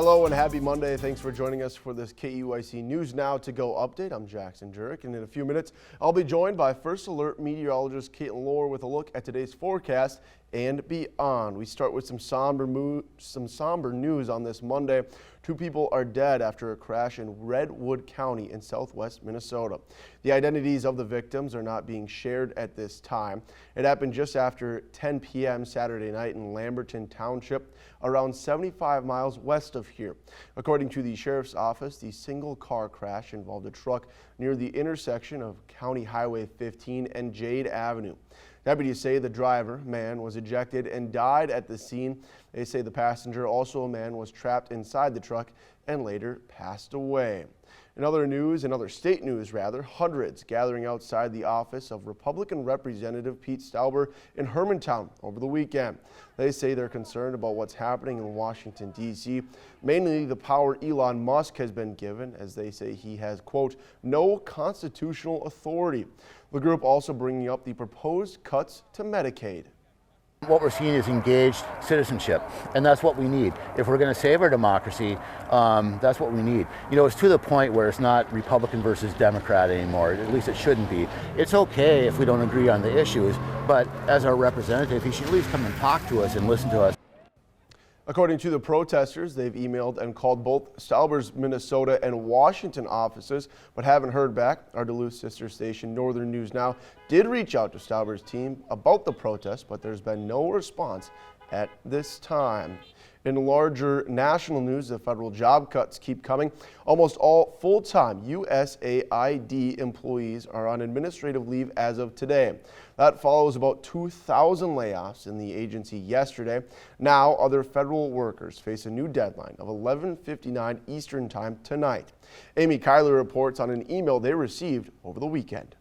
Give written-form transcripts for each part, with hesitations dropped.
Hello and happy Monday. Thanks for joining us for this KEYC News Now to Go update. I'm Jackson Jurek, and in a few minutes, I'll be joined by First Alert meteorologist Caitlin Lohr with a look at today's forecast and beyond. We start with some somber news on this Monday. 2 people are dead after a crash in Redwood County in southwest Minnesota. The identities of the victims are not being shared at this time. It happened just after 10 p.m. Saturday night in Lamberton Township, around 75 miles west of here. According to the sheriff's office, the single car crash involved a truck near the intersection of County Highway 15 and Jade Avenue. Deputies say the driver, man, was ejected and died at the scene. They say the passenger, also a man, was trapped inside the truck and later passed away. In other state news, hundreds gathering outside the office of Republican Representative Pete Stauber in Hermantown over the weekend. They say they're concerned about what's happening in Washington, D.C., mainly the power Elon Musk has been given, as they say he has, quote, no constitutional authority. The group also bringing up the proposed cuts to Medicaid. What we're seeing is engaged citizenship, and that's what we need. If we're going to save our democracy, that's what we need. You know, it's to the point where it's not Republican versus Democrat anymore. At least it shouldn't be. It's okay if we don't agree on the issues, but as our representative, he should at least come and talk to us and listen to us. According to the protesters, they've emailed and called both Stauber's Minnesota and Washington offices, but haven't heard back. Our Duluth sister station, Northern News Now, did reach out to Stauber's team about the protest, but there's been no response at this time. In larger national news, the federal job cuts keep coming. Almost all full-time USAID employees are on administrative leave as of today. That follows about 2,000 layoffs in the agency yesterday. Now, other federal workers face a new deadline of 11:59 Eastern Time tonight. Amy Kyler reports on an email they received over the weekend.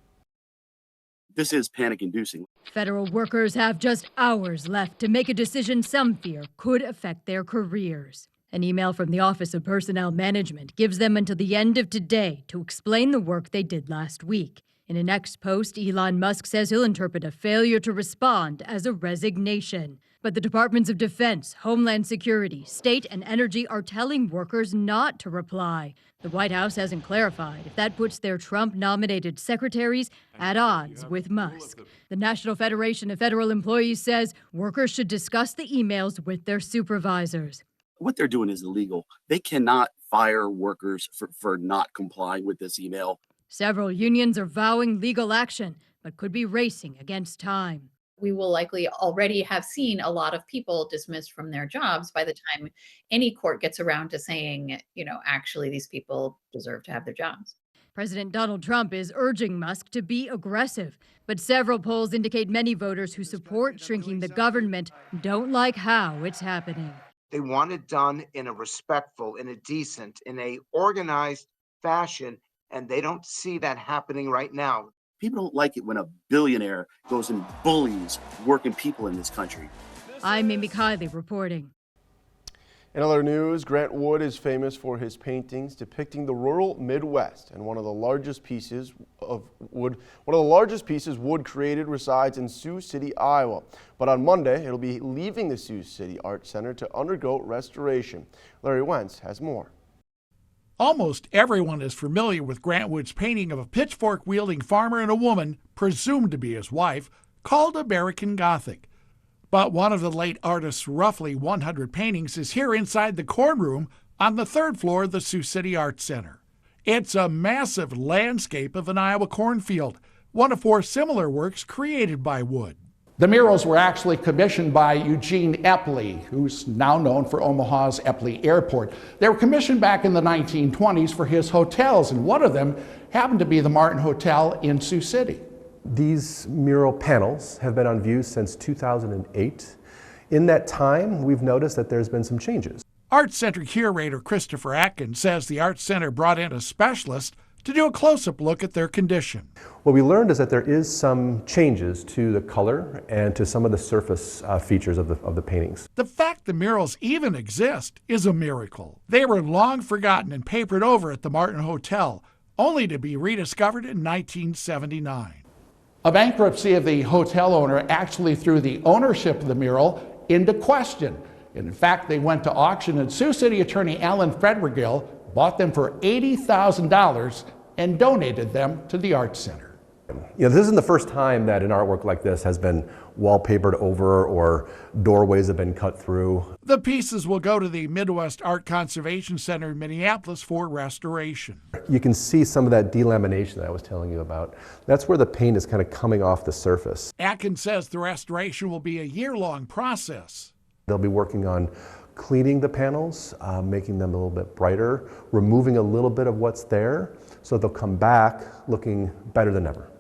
This is panic-inducing. Federal workers have just hours left to make a decision some fear could affect their careers. An email from the Office of Personnel Management gives them until the end of today to explain the work they did last week. In a next post, Elon Musk says he'll interpret a failure to respond as a resignation. But the Departments of Defense, Homeland Security, State, and Energy are telling workers not to reply. The White House hasn't clarified if that puts their Trump-nominated secretaries at odds with Musk. The National Federation of Federal Employees says workers should discuss the emails with their supervisors. What they're doing is illegal. They cannot fire workers for not complying with this email. Several unions are vowing legal action, but could be racing against time. We will likely already have seen a lot of people dismissed from their jobs by the time any court gets around to saying, actually these people deserve to have their jobs. President Donald Trump is urging Musk to be aggressive, but several polls indicate many voters who support shrinking the government don't like how it's happening. They want it done in a respectful, in a decent, in a organized fashion, and they don't see that happening right now. People don't like it when a billionaire goes and bullies working people in this country. I'm Amy Kiley reporting. In other news, Grant Wood is famous for his paintings depicting the rural Midwest, and one of the largest pieces Wood created resides in Sioux City, Iowa. But on Monday, it'll be leaving the Sioux City Art Center to undergo restoration. Larry Wentz has more. Almost everyone is familiar with Grant Wood's painting of a pitchfork-wielding farmer and a woman, presumed to be his wife, called American Gothic. But one of the late artist's roughly 100 paintings is here inside the corn room on the 3rd floor of the Sioux City Art Center. It's a massive landscape of an Iowa cornfield, one of 4 similar works created by Wood. The murals were actually commissioned by Eugene Epley, who's now known for Omaha's Epley Airport. They were commissioned back in the 1920s for his hotels, and one of them happened to be the Martin Hotel in Sioux City. These mural panels have been on view since 2008. In that time, we've noticed that there's been some changes. Art Center curator Christopher Atkins says the Art Center brought in a specialist to do a close-up look at their condition. What we learned is that there is some changes to the color and to some of the surface features of the paintings. The fact the murals even exist is a miracle. They were long forgotten and papered over at the Martin Hotel, only to be rediscovered in 1979. A bankruptcy of the hotel owner actually threw the ownership of the mural into question. And in fact, they went to auction, and Sioux City Attorney Alan Frederigill bought them for $80,000 and donated them to the Arts Center. This isn't the first time that an artwork like this has been wallpapered over or doorways have been cut through. The pieces will go to the Midwest Art Conservation Center in Minneapolis for restoration. You can see some of that delamination that I was telling you about. That's where the paint is kind of coming off the surface. Atkins says the restoration will be a year-long process. They'll be working on cleaning the panels, making them a little bit brighter, removing a little bit of what's there, so they'll come back looking better than ever.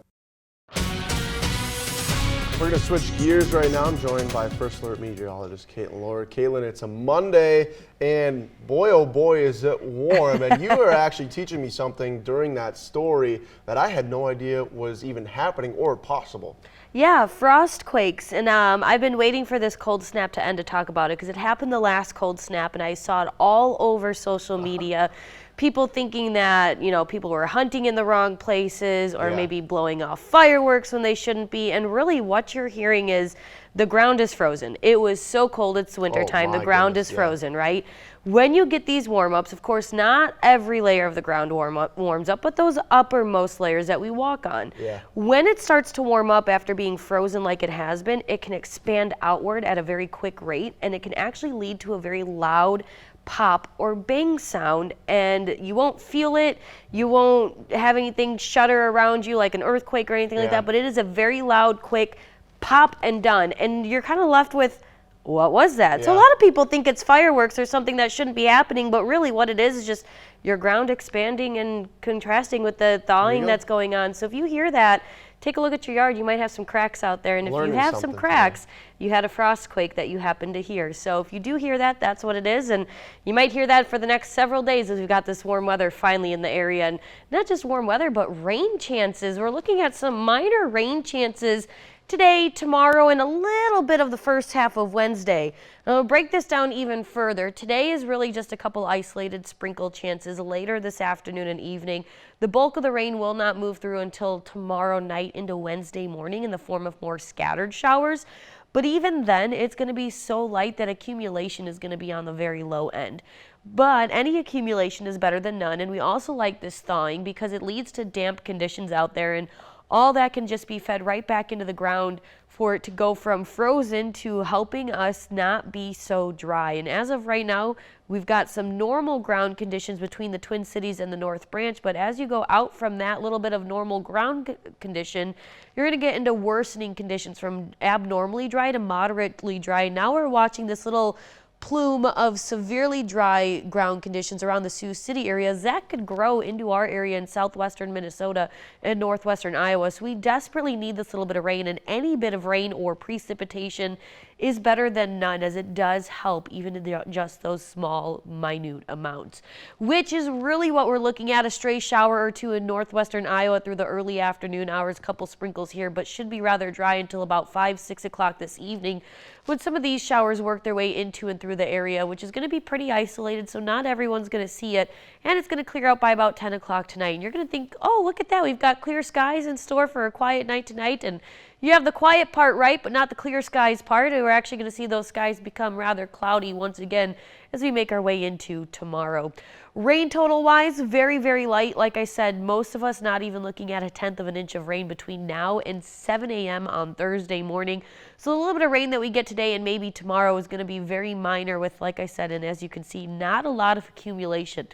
We're going to switch gears right now. I'm joined by First Alert meteorologist Caitlin Lohr. Caitlin, it's a Monday, and boy, oh boy, is it warm. And you were actually teaching me something during that story that I had no idea was even happening or possible. Yeah, frost quakes, and I've been waiting for this cold snap to end to talk about it because it happened the last cold snap, and I saw it all over social media. People thinking that, people were hunting in the wrong places or maybe blowing off fireworks when they shouldn't be. And really what you're hearing is the ground is frozen. It was so cold, it's wintertime, the ground is frozen, right? When you get these warm-ups, of course, not every layer of the ground warms up, but those uppermost layers that we walk on. When it starts to warm up after being frozen like it has been, it can expand outward at a very quick rate, and it can actually lead to a very loud pop or bang sound, and you won't feel it, you won't have anything shudder around you like an earthquake or anything like that, but it is a very loud, quick pop and done, and you're kind of left with, what was that? So a lot of people think it's fireworks or something that shouldn't be happening, but really what it is just your ground expanding and contrasting with the thawing that's going on. So if you hear that, take a look at your yard. You might have some cracks out there, and if you have some cracks, you had a frost quake that you happen to hear. So if you do hear that, that's what it is, and you might hear that for the next several days as we've got this warm weather finally in the area. And not just warm weather, but rain chances. We're looking at some minor rain chances today, tomorrow, and a little bit of the first half of Wednesday. I'll break this down even further. Today is really just a couple isolated sprinkle chances later this afternoon and evening. The bulk of the rain will not move through until tomorrow night into Wednesday morning in the form of more scattered showers. But even then, it's going to be so light that accumulation is going to be on the very low end. But any accumulation is better than none, and we also like this thawing because it leads to damp conditions out there, and all that can just be fed right back into the ground for it to go from frozen to helping us not be so dry. And as of right now, we've got some normal ground conditions between the Twin Cities and the North Branch, but as you go out from that little bit of normal ground condition, you're going to get into worsening conditions from abnormally dry to moderately dry. Now we're watching this little plume of severely dry ground conditions around the Sioux City area. That could grow into our area in southwestern Minnesota and northwestern Iowa. So we desperately need this little bit of rain, and any bit of rain or precipitation is better than none, as it does help even in just those small, minute amounts, which is really what we're looking at. A stray shower or two in northwestern Iowa through the early afternoon hours, a couple sprinkles here, but should be rather dry until about 5-6 o'clock this evening, when some of these showers work their way into and through the area, which is going to be pretty isolated, so not everyone's going to see it, and it's going to clear out by about 10 o'clock tonight. And you're going to think, oh, look at that, we've got clear skies in store for a quiet night tonight, and you have the quiet part right, but not the clear skies part. And we're actually going to see those skies become rather cloudy once again as we make our way into tomorrow. Rain total wise, very, very light. Like I said, most of us not even looking at 1/10 of an inch of rain between now and 7 a.m. on Thursday morning. So a little bit of rain that we get today and maybe tomorrow is going to be very minor with, like I said, and as you can see, not a lot of accumulation.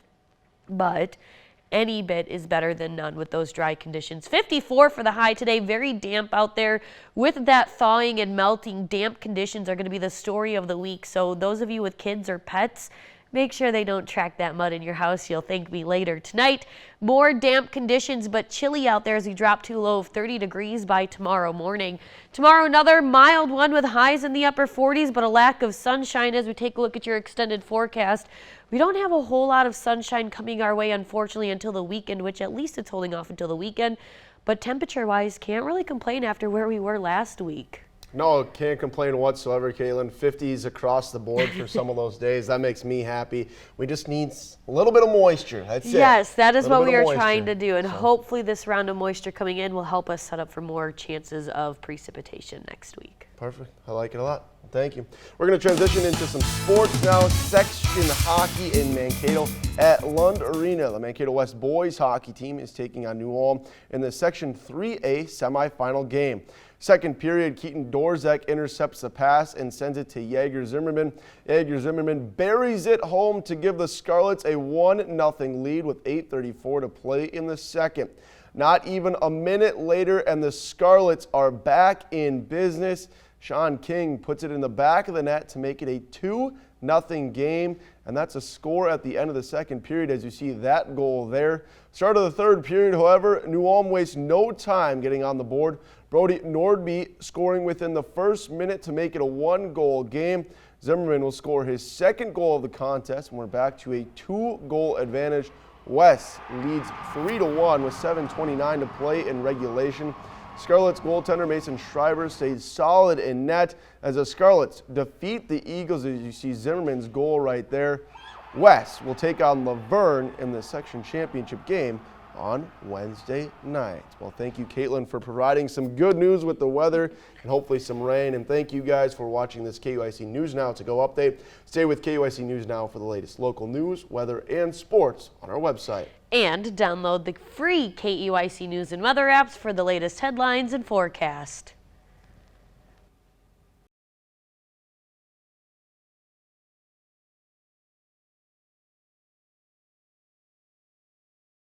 But any bit is better than none with those dry conditions. 54 for the high today, very damp out there. With that thawing and melting, damp conditions are going to be the story of the week. So those of you with kids or pets, make sure they don't track that mud in your house. You'll thank me later. Tonight, more damp conditions, but chilly out there as we drop to a low of 30 degrees by tomorrow morning. Tomorrow, another mild one with highs in the upper 40s, but a lack of sunshine as we take a look at your extended forecast. We don't have a whole lot of sunshine coming our way, unfortunately, until the weekend, which at least it's holding off until the weekend. But temperature-wise, can't really complain after where we were last week. No, can't complain whatsoever, Caitlin. 50s across the board for some of those days. That makes me happy. We just need a little bit of moisture. That's it. Yes, that is what we are trying to do. And hopefully this round of moisture coming in will help us set up for more chances of precipitation next week. Perfect. I like it a lot. thank you. We're going to transition into some sports now. Section hockey in Mankato at Lund Arena. The Mankato West boys hockey team is taking on New Ulm in the Section 3A semifinal game. Second period, Keaton Dorzek intercepts the pass and sends it to Jaeger Zimmerman. Jaeger Zimmerman buries it home to give the Scarlets a 1-0 lead with 8:34 to play in the second. Not even a minute later, and the Scarlets are back in business. Sean King puts it in the back of the net to make it a 2-0 game, and that's a score at the end of the second period as you see that goal there. Start of the third period, however, New Ulm wastes no time getting on the board. Brody Nordby scoring within the first minute to make it a 1-goal game. Zimmerman will score his second goal of the contest, and we're back to a 2-goal advantage. West leads 3-1 with 7:29 to play in regulation. Scarlets goaltender Mason Schreiber stays solid in net as the Scarlets defeat the Eagles, as you see Zimmerman's goal right there. West will take on Laverne in the section championship game on Wednesday night. Well, thank you, Caitlin, for providing some good news with the weather and hopefully some rain. And thank you guys for watching this KEYC News Now to Go update. Stay with KEYC News Now for the latest local news, weather, and sports on our website. And download the free KEYC News and Weather apps for the latest headlines and forecast.